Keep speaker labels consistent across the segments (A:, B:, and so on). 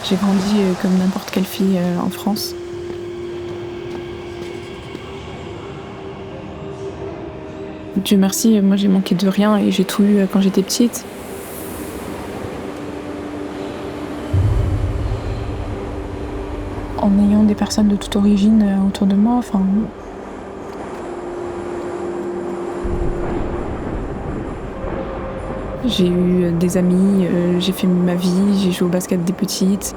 A: J'ai grandi comme n'importe quelle fille en France. Dieu merci, moi j'ai manqué de rien et j'ai tout eu quand j'étais petite. En ayant des personnes de toute origine autour de moi, enfin... J'ai eu des amis, j'ai fait ma vie, j'ai joué au basket des petites.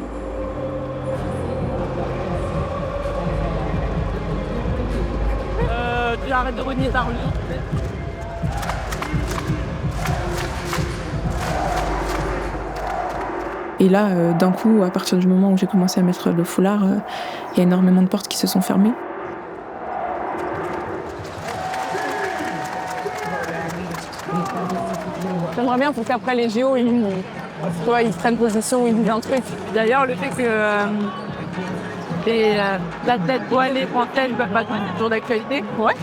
B: Tu arrêtes de renier ta rue.
A: Et là, d'un coup, à partir du moment où j'ai commencé à mettre le foulard, il y a énormément de portes qui se sont fermées.
B: J'aimerais bien pour qu'après les JO, ils prennent possession, ils disent un truc. D'ailleurs, le fait que les athlètes voilés français ne peuvent pas jouer des jours d'actualité, ouais.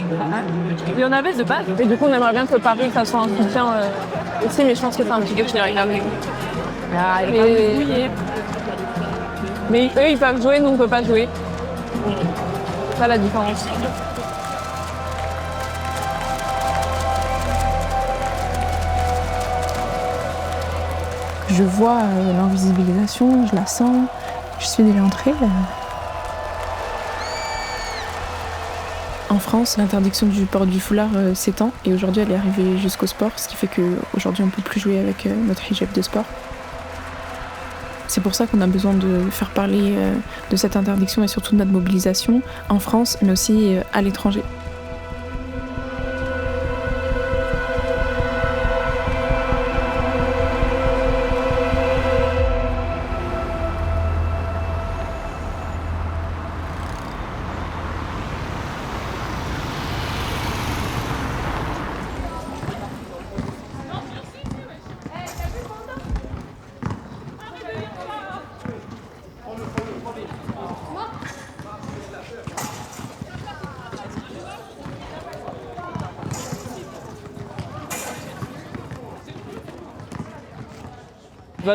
B: Il y en avait de base. Et du coup, on aimerait bien que Paris, ça soit un soutien aussi, mais je pense que c'est un petit quelque chose avec la règle. Mais eux, ils peuvent jouer, nous, on ne peut pas jouer. C'est ça la différence.
A: Je vois l'invisibilisation, je la sens, je suis déjà entrée. En France, l'interdiction du port du foulard s'étend et aujourd'hui elle est arrivée jusqu'au sport, ce qui fait qu'aujourd'hui on ne peut plus jouer avec notre hijab de sport. C'est pour ça qu'on a besoin de faire parler de cette interdiction et surtout de notre mobilisation en France, mais aussi à l'étranger.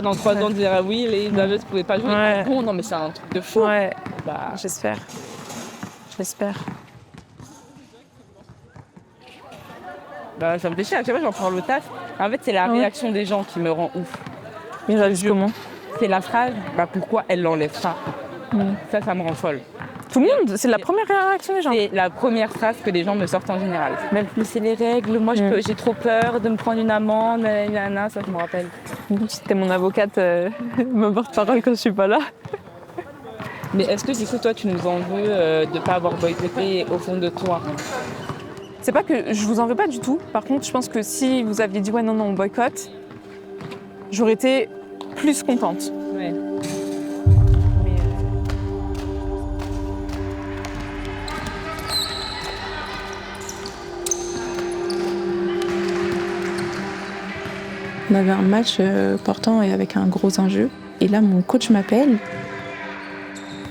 B: Dans 3 ans, on dira oui, les naveuses ne pouvaient pas jouer.
A: Ouais.
B: Bon, non, mais c'est un truc de fou.
A: Ouais, j'espère. J'espère.
B: Ça me fait chier, à chaque fois j'en parle au taf. En fait, c'est la réaction des gens qui me rend ouf.
A: Mais réagis comment?
B: C'est la phrase, pourquoi elle l'enlève ça? Ça me rend folle.
A: Tout le monde, c'est la première réaction des gens.
B: C'est la première phrase que les gens me sortent en général. Même plus c'est les règles, moi j'ai trop peur de me prendre une amende, ça je me rappelle.
A: C'était mon avocate, ma porte-parole quand je suis pas là.
B: Mais est-ce que du coup toi tu nous en veux de pas avoir boycotté au fond de toi?
A: C'est pas que je vous en veux pas du tout. Par contre, je pense que si vous aviez dit ouais non on boycotte, j'aurais été plus contente.
B: Ouais.
A: On avait un match important et avec un gros enjeu. Et là, mon coach m'appelle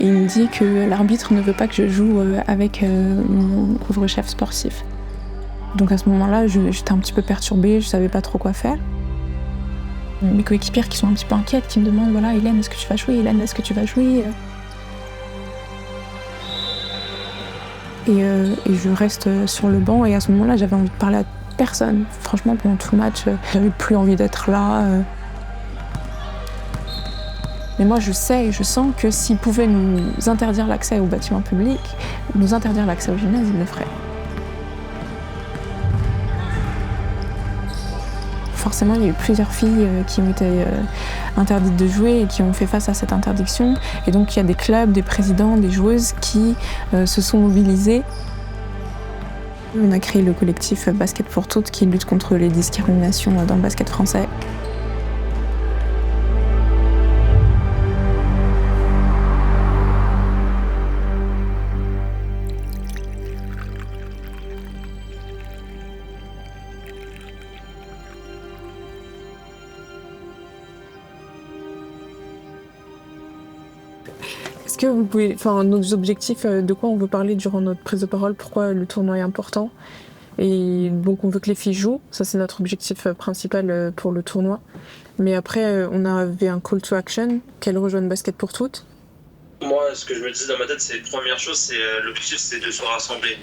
A: et il me dit que l'arbitre ne veut pas que je joue avec mon couvre-chef sportif. Donc à ce moment-là, j'étais un petit peu perturbée, je savais pas trop quoi faire. Mes coéquipières qui sont un petit peu inquiètes, qui me demandent voilà, Hélène, est-ce que tu vas jouer? Hélène, est-ce que tu vas jouer? Et je reste sur le banc et à ce moment-là, j'avais envie de parler à personne. Franchement, pendant tout le match, j'avais plus envie d'être là. Mais moi, je sais et je sens que s'ils pouvaient nous interdire l'accès aux bâtiments publics, nous interdire l'accès au gymnase, ils le feraient. Forcément, il y a eu plusieurs filles qui ont été interdites de jouer et qui ont fait face à cette interdiction. Et donc, il y a des clubs, des présidents, des joueuses qui se sont mobilisés. On a créé le collectif Basket pour toutes qui lutte contre les discriminations dans le basket français. Est-ce que vous pouvez, nos objectifs, de quoi on veut parler durant notre prise de parole, pourquoi le tournoi est important? Et donc on veut que les filles jouent, ça c'est notre objectif principal pour le tournoi. Mais après on avait un call to action, qu'elles rejoignent Basket pour toutes.
C: Moi, ce que je me disais dans ma tête, c'est première chose, c'est l'objectif, c'est de se rassembler.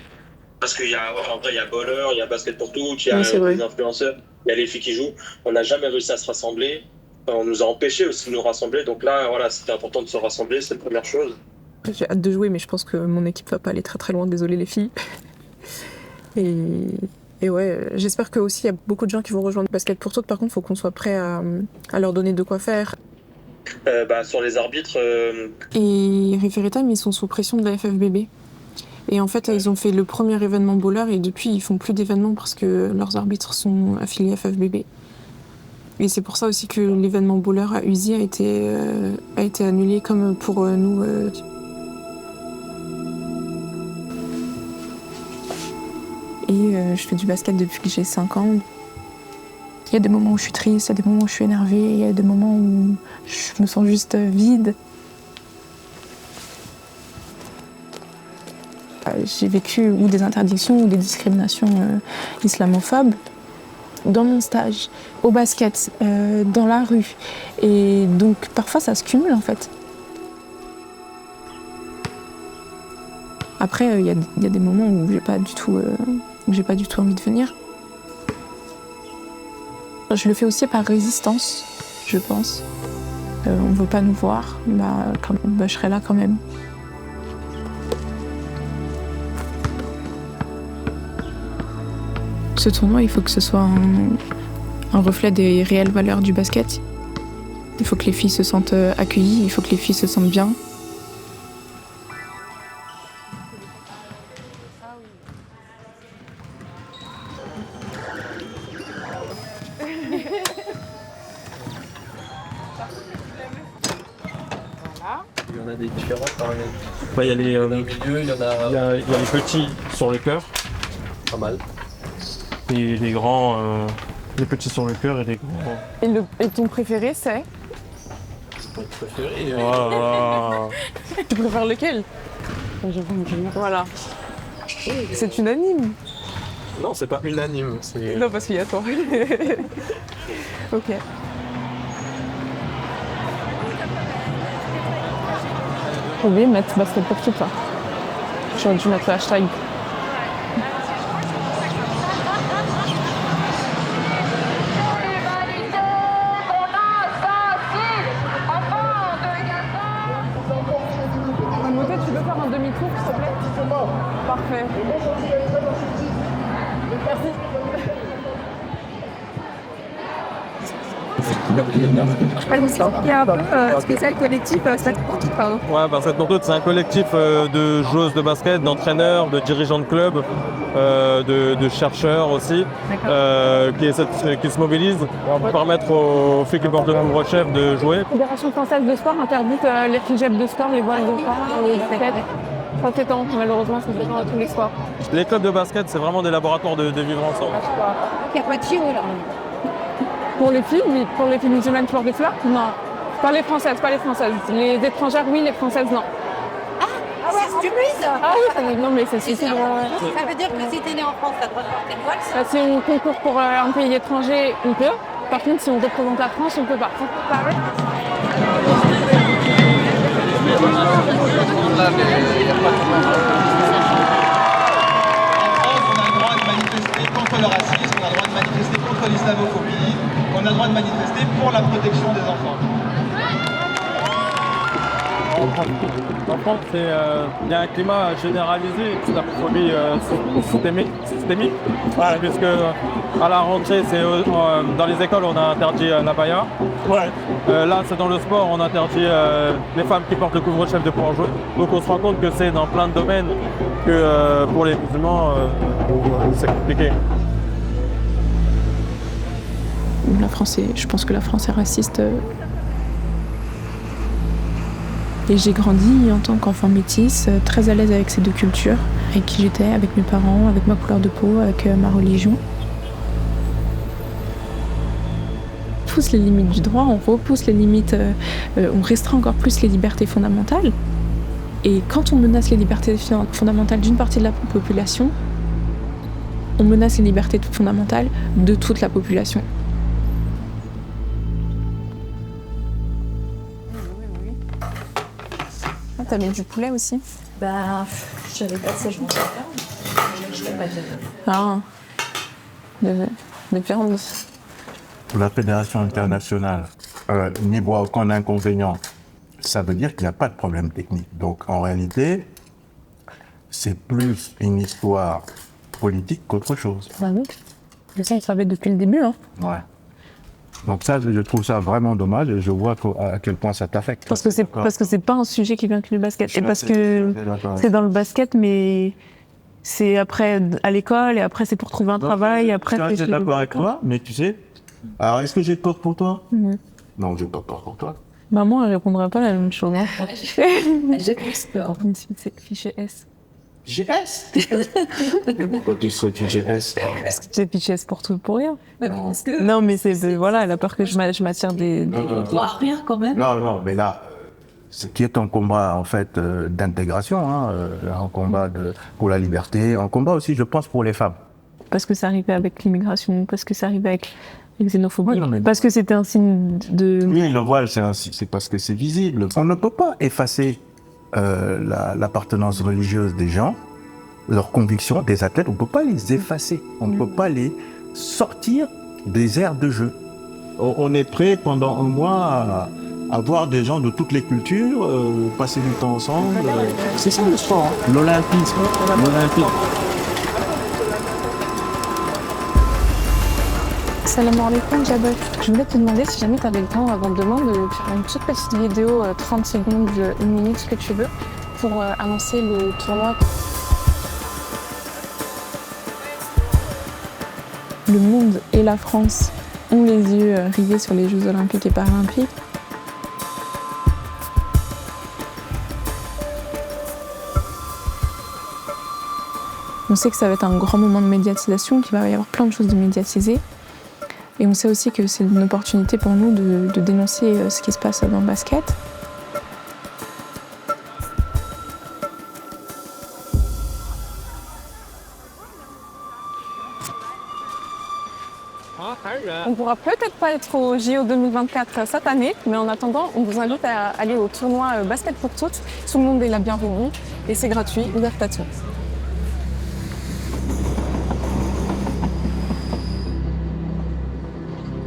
C: Parce qu'il y a, en vrai, il y a Baller, il y a Basket pour toutes, il y a les influenceurs, il y a les filles qui jouent. On n'a jamais réussi à se rassembler. On nous a empêchés aussi de nous rassembler. Donc là, voilà, c'était important de se rassembler, c'est la première chose.
A: J'ai hâte de jouer, mais je pense que mon équipe va pas aller très très loin. Désolé les filles. Et ouais, j'espère que aussi il y a beaucoup de gens qui vont rejoindre Basket pour toutes. Par contre, il faut qu'on soit prêt à leur donner de quoi faire.
C: Sur les arbitres.
A: Et Referee Time, ils sont sous pression de la FFBB. Et en fait, ils ont fait le premier événement bowler et depuis, ils font plus d'événements parce que leurs arbitres sont affiliés à FFBB. Et c'est pour ça aussi que l'événement bowler à Uzi a été annulé comme pour nous. Et je fais du basket depuis que j'ai 5 ans. Il y a des moments où je suis triste, il y a des moments où je suis énervée, il y a des moments où je me sens juste vide. J'ai vécu ou des interdictions ou des discriminations islamophobes dans mon stage, au basket, dans la rue. Et donc parfois ça se cumule en fait. Après, il y a des moments où j'ai pas du tout envie de venir. Je le fais aussi par résistance, je pense. On veut pas nous voir, je serai là quand même. Ce tournoi, il faut que ce soit un reflet des réelles valeurs du basket. Il faut que les filles se sentent accueillies, il faut que les filles se sentent bien.
C: Il y en a des différents par exemple.
D: Il y a les,
C: Au milieu, il y en a.
D: il y a les petits sur le cœur.
C: Pas mal.
D: Et les grands, les petits sur le cœur et les grands.
B: Et ton préféré, c'est?
C: Mon préféré.
D: Voilà.
B: Tu préfères lequel? Voilà. C'est unanime.
C: Non, c'est pas unanime. C'est...
B: Non, parce qu'il y a toi. Ok. J'ai oublié de mettre basket pour tout, là. J'aurais dû mettre le hashtag. Tu peux faire un demi-tour, s'il te plaît? Parfait. Merci.
E: Il y a un peu spécial collectif, Basket pour toutes, pardon.
D: Ouais, Basket pour toutes, c'est un collectif de joueuses de basket, d'entraîneurs, de dirigeants de clubs, de chercheurs aussi, qui se mobilisent pour permettre aux filles qui portent le couvre-chef de jouer.
B: La Fédération française de sport interdite les hijaps de sport, les voiles de sport, les baskets. Ça s'étend, malheureusement, ça s'étend à tous les sports.
D: Les clubs de basket, c'est vraiment des laboratoires de vivre ensemble.
E: Il n'y a pas de JO là.
B: Pour les filles, oui. Pour les filles musulmanes qui portent des fleurs, non. Pas les françaises, pas les françaises. Les étrangères, oui, les françaises, non.
E: Ah ouais, c'est stupide ça.
B: Ah oui, non, mais c'est
E: Ça veut dire que si t'es né en France, t'as le droit de porter le voile.
B: Si on concourt pour un pays étranger, on peut. Par contre, si on représente la France, on peut pas.
F: Contre le racisme, on a le droit de manifester contre l'islamophobie, on a le droit de manifester pour la protection des enfants.
D: En France, il y a un climat généralisé d'islamophobie systémique, puisque à la rentrée, dans les écoles, on a interdit l'abaya. Là, c'est dans le sport, on interdit les femmes qui portent le couvre-chef de pouvoir jouer. Donc on se rend compte que c'est dans plein de domaines que pour les musulmans, c'est compliqué.
A: Je pense que la France est raciste. Et j'ai grandi en tant qu'enfant métisse, très à l'aise avec ces deux cultures, avec qui j'étais, avec mes parents, avec ma couleur de peau, avec ma religion. On pousse les limites du droit, on repousse les limites, on restreint encore plus les libertés fondamentales. Et quand on menace les libertés fondamentales d'une partie de la population, on menace les libertés fondamentales de toute la population.
B: Ah, t'as mis du poulet aussi?
E: Bah, j'avais pas ça, je m'en souviens.
A: Ah, de viande.
G: La Fédération internationale n'y voit aucun inconvénient. Ça veut dire qu'il n'y a pas de problème technique. Donc en réalité, c'est plus une histoire politique qu'autre chose.
A: Bah oui, mais ça, on savait depuis le début. Hein.
G: Ouais. Donc ça, je trouve ça vraiment dommage et je vois à quel point ça t'affecte.
A: Parce que c'est pas un sujet qui vient que du basket. Et parce que c'est dans le basket, mais c'est après à l'école et après c'est pour trouver un travail. Après,
G: je suis d'accord avec toi, mais tu sais, alors est-ce que j'ai peur pour toi? Non, j'ai pas peur pour toi.
A: Maman, elle répondra pas la même chose.
E: J'ai plus peur.
A: C'est fichier S.
G: Fichier S? Pourquoi tu serais fichier S?
A: Parce que tu es fichier S pour tout pour rien.
E: Parce que...
A: Non, mais voilà, elle a peur que je m'attire des...
E: rien quand même.
G: Non, mais là, ce qui est un combat en fait d'intégration, un combat pour la liberté, un combat aussi, je pense, pour les femmes.
A: Parce que ça arrivait avec l'immigration, parce que ça arrivait avec la xénophobie, parce que c'était un signe de...
G: Oui, le voile, c'est parce que c'est visible. On ne peut pas effacer l'appartenance religieuse des gens, leurs convictions, des athlètes, on ne peut pas les effacer, on ne peut pas les sortir des aires de jeu. On est prêt pendant un mois à voir des gens de toutes les cultures, passer du temps ensemble. C'est ça le sport, hein. L'olympisme.
A: Salam alaikum, Jabal. Je voulais te demander si jamais tu avais le temps avant demain de faire une toute petite vidéo, 30 secondes, 1 minute, ce que tu veux, pour annoncer le tournoi. Le monde et la France ont les yeux rivés sur les Jeux Olympiques et Paralympiques. On sait que ça va être un grand moment de médiatisation, qu'il va y avoir plein de choses de médiatisées. Et on sait aussi que c'est une opportunité pour nous de dénoncer ce qui se passe dans le basket. On pourra peut-être pas être au JO 2024 cette année, mais en attendant, on vous invite à aller au tournoi Basket pour toutes. Tout le monde est la bienvenue et c'est gratuit, ouvert à tous.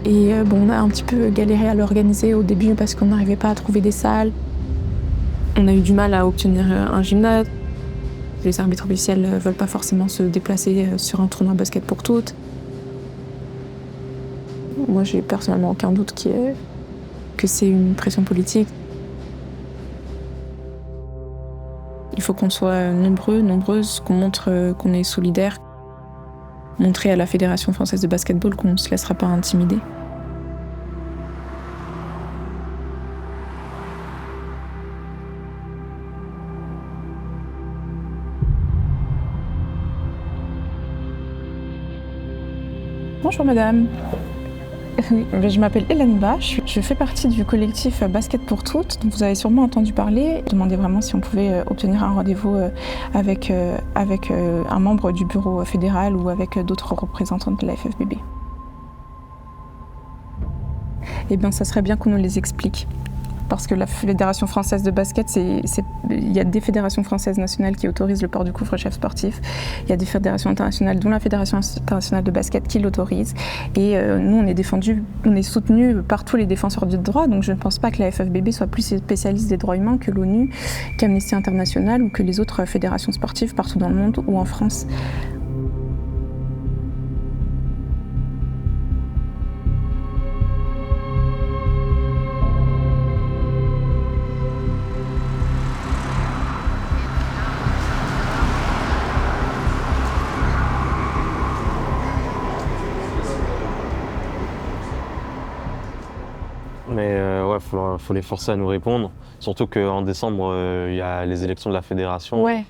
A: Et on a un petit peu galéré à l'organiser au début parce qu'on n'arrivait pas à trouver des salles. On a eu du mal à obtenir un gymnase. Les arbitres officiels ne veulent pas forcément se déplacer sur un tournoi basket pour toutes. Moi, j'ai personnellement aucun doute que c'est une pression politique. Il faut qu'on soit nombreuses, qu'on montre qu'on est solidaires. Montrer à la Fédération française de basketball qu'on ne se laissera pas intimider. Bonjour madame. Je m'appelle Hélène Bach, je fais partie du collectif Basket pour toutes, dont vous avez sûrement entendu parler. Je demandais vraiment si on pouvait obtenir un rendez-vous avec un membre du bureau fédéral ou avec d'autres représentants de la FFBB. Eh bien, ça serait bien qu'on nous les explique. Parce que la Fédération française de basket, il y a des fédérations françaises nationales qui autorisent le port du couvre-chef sportif. Il y a des fédérations internationales, dont la Fédération internationale de basket, qui l'autorise. Et nous, on est soutenus par tous les défenseurs du droit. Donc je ne pense pas que la FFBB soit plus spécialiste des droits humains que l'ONU, qu'Amnesty International ou que les autres fédérations sportives partout dans le monde ou en France.
H: Mais faut les forcer à nous répondre. Surtout qu'en décembre, il y a les élections de la fédération.
A: Ouais.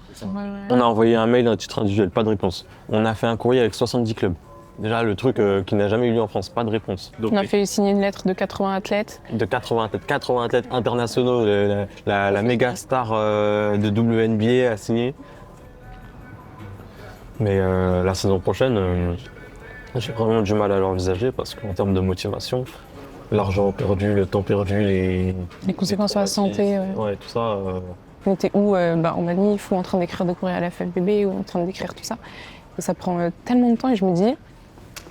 H: On a envoyé un mail à titre individuel, pas de réponse. On a fait un courrier avec 70 clubs. Déjà, le truc qui n'a jamais eu lieu en France, pas de réponse.
A: Donc, on a fait signer une lettre de 80 athlètes.
H: De 80 athlètes internationaux, la méga star de WNBA a signé. Mais la saison prochaine, j'ai vraiment du mal à l'envisager parce qu'en termes de motivation, l'argent perdu, le temps perdu,
B: les conséquences sur la santé.
H: Ouais, tout ça.
B: On était où on m'a dit, il faut en train d'écrire des courriers à la FFBB ou en train d'écrire tout ça. Et ça prend tellement de temps et je me dis,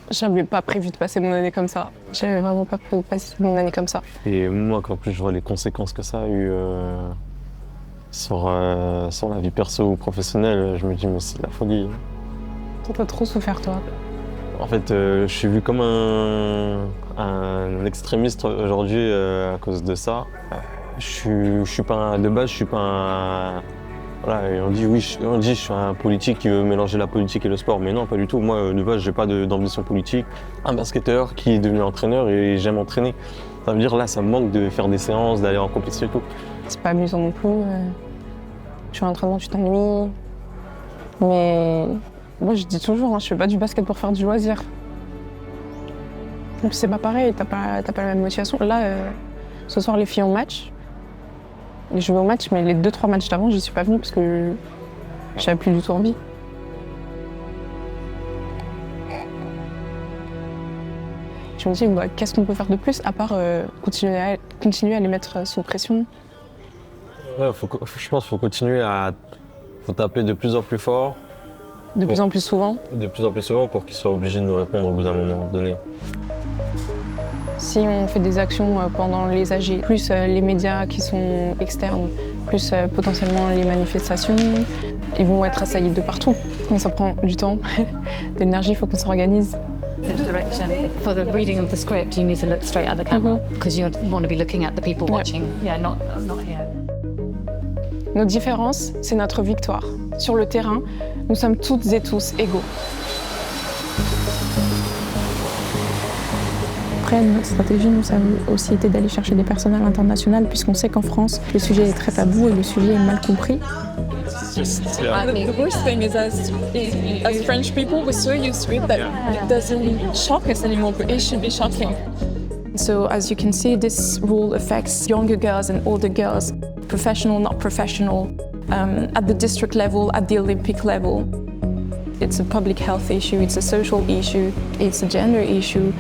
B: j'avais pas prévu de passer mon année comme ça. J'avais vraiment pas prévu de passer mon année comme ça.
H: Et moi, quand plus je vois les conséquences que ça a eu sur la vie perso ou professionnelle, je me dis, mais c'est de la folie.
B: Toi, t'as trop souffert, toi.
H: En fait, je suis vu comme un extrémiste aujourd'hui à cause de ça. De base, je suis pas un... Voilà, on dit je suis un politique qui veut mélanger la politique et le sport, mais non, pas du tout. Moi, de base, j'ai pas d'ambition politique. Un basketteur qui est devenu entraîneur et j'aime entraîner. Ça veut dire là, ça me manque de faire des séances, d'aller en compétition et tout.
B: C'est pas amusant non plus. Tu fais un entraînement, tu t'ennuies. Mais moi, je dis toujours, je fais pas du basket pour faire du loisir. Donc c'est pas pareil, t'as pas la même motivation. Là, ce soir, les filles ont match. Et je vais au match, mais les 2-3 matchs d'avant, j'y suis pas venue parce que j'avais plus du tout envie. Je me dis, qu'est-ce qu'on peut faire de plus à part continuer à les mettre sous pression?
H: Ouais, je pense qu'il faut continuer faut taper de plus en plus fort.
B: De plus en plus souvent?
H: De plus en plus souvent pour qu'ils soient obligés de nous répondre au bout d'un moment donné.
B: Si on fait des actions pendant les AG, plus les médias qui sont externes, plus potentiellement les manifestations, ils vont être assaillis de partout. Mais ça prend du temps, de l'énergie, il faut qu'on s'organise.
I: For the reading of the script, you need to look straight at the camera because you want to be looking at the people watching. Yeah, not here.
B: Notre différence, c'est notre victoire. Sur le terrain, nous sommes toutes et tous égaux.
A: Après, notre stratégie, nous, ça a aussi été d'aller chercher des personnes à l'international, puisqu'on sait qu'en France, le sujet est très tabou et le sujet est mal compris.
J: The worst thing is, as French people, we're so used to it that it doesn't shock us anymore, but it should be shocking.
A: So, as you can see, this rule affects younger girls and older girls, professional, not professional, at the district level, at the Olympic level. It's a public health issue, it's a social issue, it's a gender issue.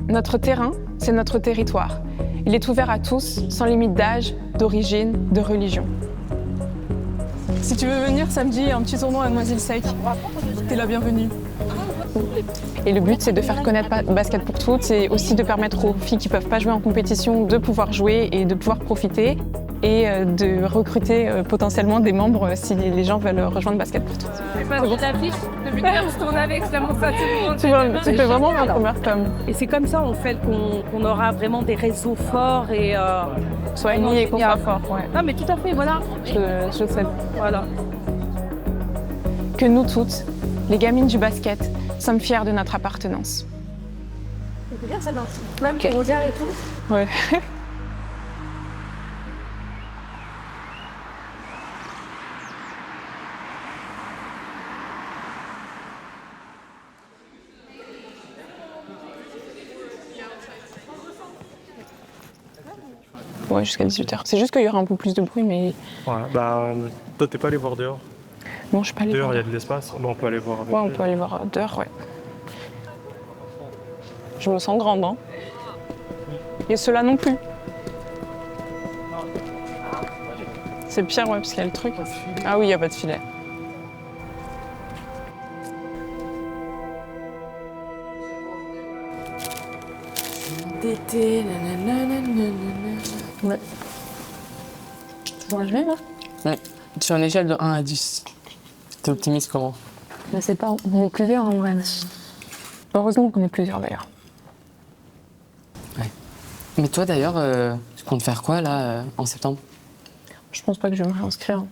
B: Notre terrain, c'est notre territoire. Il est ouvert à tous, sans limite d'âge, d'origine, de religion. Si tu veux venir samedi, un petit tournoi à Noisy Sec, t'es la bienvenue. Et le but, c'est de faire connaître Basket pour toutes et aussi de permettre aux filles qui ne peuvent pas jouer en compétition de pouvoir jouer et de pouvoir profiter et de recruter potentiellement des membres si les gens veulent rejoindre Basket pour toutes.
E: C'est pas une affiche de Victor se tourne avec, ça montre ça tout le monde.
B: Tu fais vraiment ma première com.
E: Et c'est comme ça, en fait, qu'on aura vraiment des réseaux forts et...
B: soignés et qu'on soit fort, ouais.
E: Non, mais tout à fait, voilà.
B: Je sais.
E: Voilà.
B: Que nous toutes, les gamines du basket, sommes fiers de notre appartenance.
E: C'est bien ça, dans même okay. Mondial et tout.
B: Ouais. Ouais, jusqu'à 18h. C'est juste qu'il y aura un peu plus de bruit, mais...
D: Ouais, toi, t'es pas allé voir dehors?
B: Non, je suis pas allée
D: dehors.
B: voir.
D: Dehors, il y a de l'espace. Bon, on peut aller voir avec
B: on peut aller voir dehors, ouais. Je me sens grande, hein. Et ceux-là non plus. C'est pire, ouais, parce qu'il y a le truc. Ah oui, il n'y a pas de filet.
A: Ouais.
B: Tu vas jouer, là?
K: Ouais. Sur une échelle de 1 à 10. T'es optimiste comment?
A: Je sais pas, on est plusieurs en vrai.
B: Heureusement qu'on est plusieurs d'ailleurs.
K: Ouais. Mais toi d'ailleurs, tu comptes faire quoi là en septembre?
B: Je pense pas que je vais me réinscrire.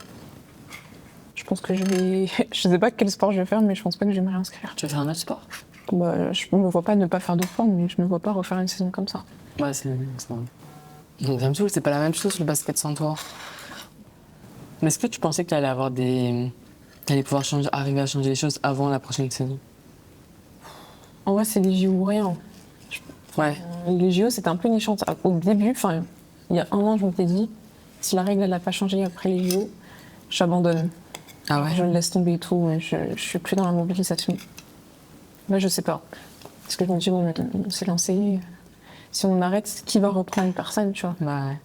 B: Je pense que je vais... Je sais pas quel sport je vais faire, mais je pense pas que je vais me réinscrire.
K: Tu veux faire un autre sport?
B: Bah, je me vois pas ne pas faire de sport, mais je me vois pas refaire une saison comme ça.
K: Ouais, c'est ça. Donc ça me saoule, c'est pas la même chose le basket sans toi. Mais est-ce que tu pensais que tu allais avoir t'allais pouvoir arriver à changer les choses avant la prochaine saison?
B: En vrai, c'est les JO ou rien.
K: Ouais.
B: Les JO, c'était un peu une chance. Au début, enfin, il y a un an, je m'étais dit, si la règle n'a pas changé après les JO, j'abandonne.
K: Ah ouais?
B: Je laisse tomber et tout, je suis plus dans la mobilisation. Là, je sais pas. Parce que je me dis, bon, on s'est lancé. Si on arrête, qui va reprendre? Personne, tu vois.
K: Bah ouais.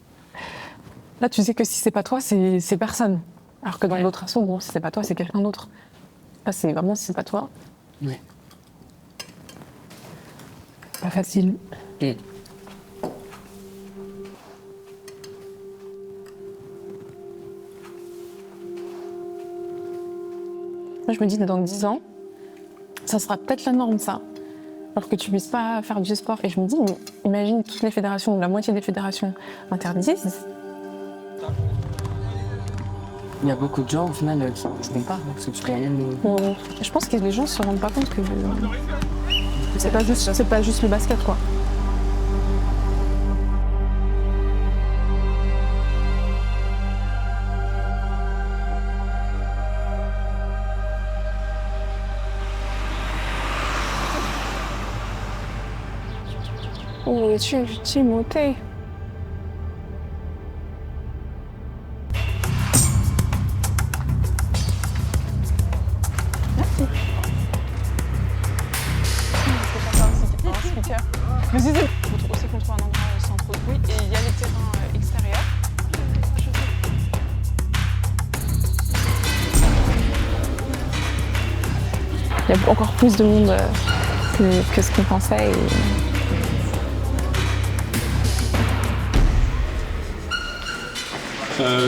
B: Là, tu sais que si c'est pas toi, c'est personne. Alors que dans l'autre assaut, bon, si c'est pas toi, c'est quelqu'un d'autre. Là, c'est vraiment si c'est pas toi.
K: Ouais.
B: Pas facile.
K: Mm.
B: Moi, je me dis, dans 10 ans, ça sera peut-être la norme, ça. Alors que tu puisses pas faire du sport. Et je me dis, mais imagine toutes les fédérations, ou la moitié des fédérations interdisent.
K: Il y a beaucoup de gens, au final, qui ne font pas, parce que tu peux rien.
B: Je pense que les gens se rendent pas compte que c'est pas juste le basket, quoi. Oh, Timothée. Mais c'est aussi qu'on trouve un endroit sans trop de bruit et il y a les terrains extérieurs. Il y a encore plus de monde que ce qu'on pensait.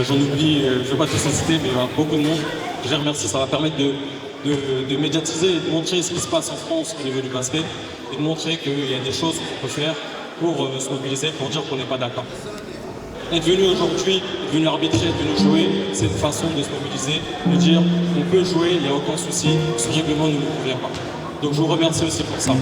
D: J'en oublie, je ne vais pas tous en citer, mais il y a beaucoup de monde. Je les remercie, ça va permettre de médiatiser et de montrer ce qui se passe en France au niveau du basket et de montrer qu'il y a des choses qu'on peut faire pour se mobiliser, pour dire qu'on n'est pas d'accord. Être venu aujourd'hui, être venu arbitrer, être venu jouer, c'est une façon de se mobiliser, de dire on peut jouer, il n'y a aucun souci, ce règlement ne nous convient pas. Donc je vous remercie aussi pour ça.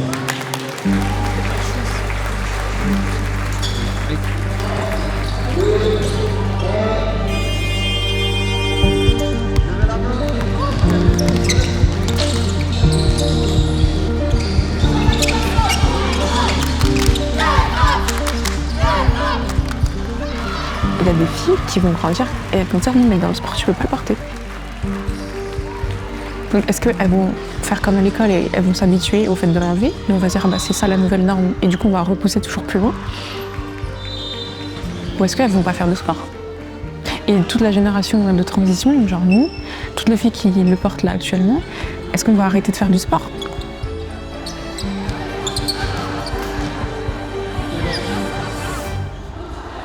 B: Il y a des filles qui vont grandir et elles vont dire non mais dans le sport tu peux pas le porter. Donc est-ce qu'elles vont faire comme à l'école et elles vont s'habituer au fait de l'enlever, mais on va dire bah, c'est ça la nouvelle norme et du coup on va repousser toujours plus loin? Ou est-ce qu'elles vont pas faire de sport? Et toute la génération de transition, genre nous, toutes les filles qui le portent là actuellement, est-ce qu'on va arrêter de faire du sport?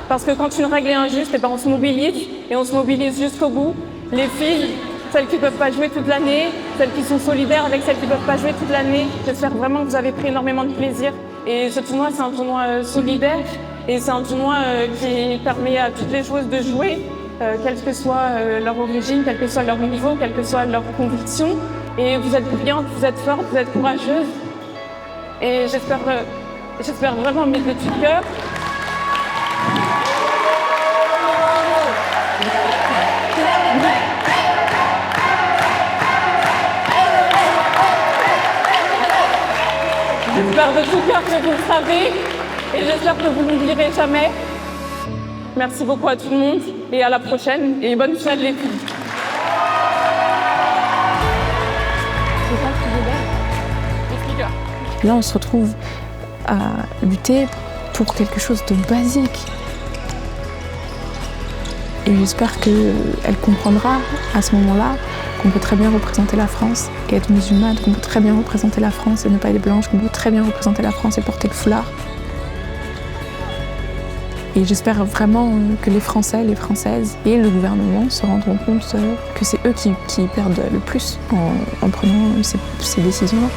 B: Parce que quand une règle est injuste, on se mobilise et on se mobilise jusqu'au bout. Les filles, celles qui ne peuvent pas jouer toute l'année, celles qui sont solidaires avec celles qui ne peuvent pas jouer toute l'année. J'espère vraiment que vous avez pris énormément de plaisir. Et ce tournoi, c'est un tournoi solidaire et c'est un tournoi qui permet à toutes les joueuses de jouer, quelle que soit leur origine, quel que soit leur niveau, quelle que soit leur conviction. Et vous êtes brillantes, vous êtes fortes, vous êtes courageuses. Et j'espère vraiment, mais de tout cœur, j'espère de tout cœur que vous le savez et j'espère que vous n'oublierez jamais. Merci beaucoup à tout le monde et à la prochaine et bonne finale les filles. Là, on se retrouve à lutter pour quelque chose de basique. Et j'espère qu'elle comprendra à ce moment-là qu'on peut très bien représenter la France et être musulmane, qu'on peut très bien représenter la France et ne pas être blanche, qu'on peut très bien représenter la France et porter le foulard. Et j'espère vraiment que les Français, les Françaises et le gouvernement se rendront compte que c'est eux qui perdent le plus en prenant ces décisions-là.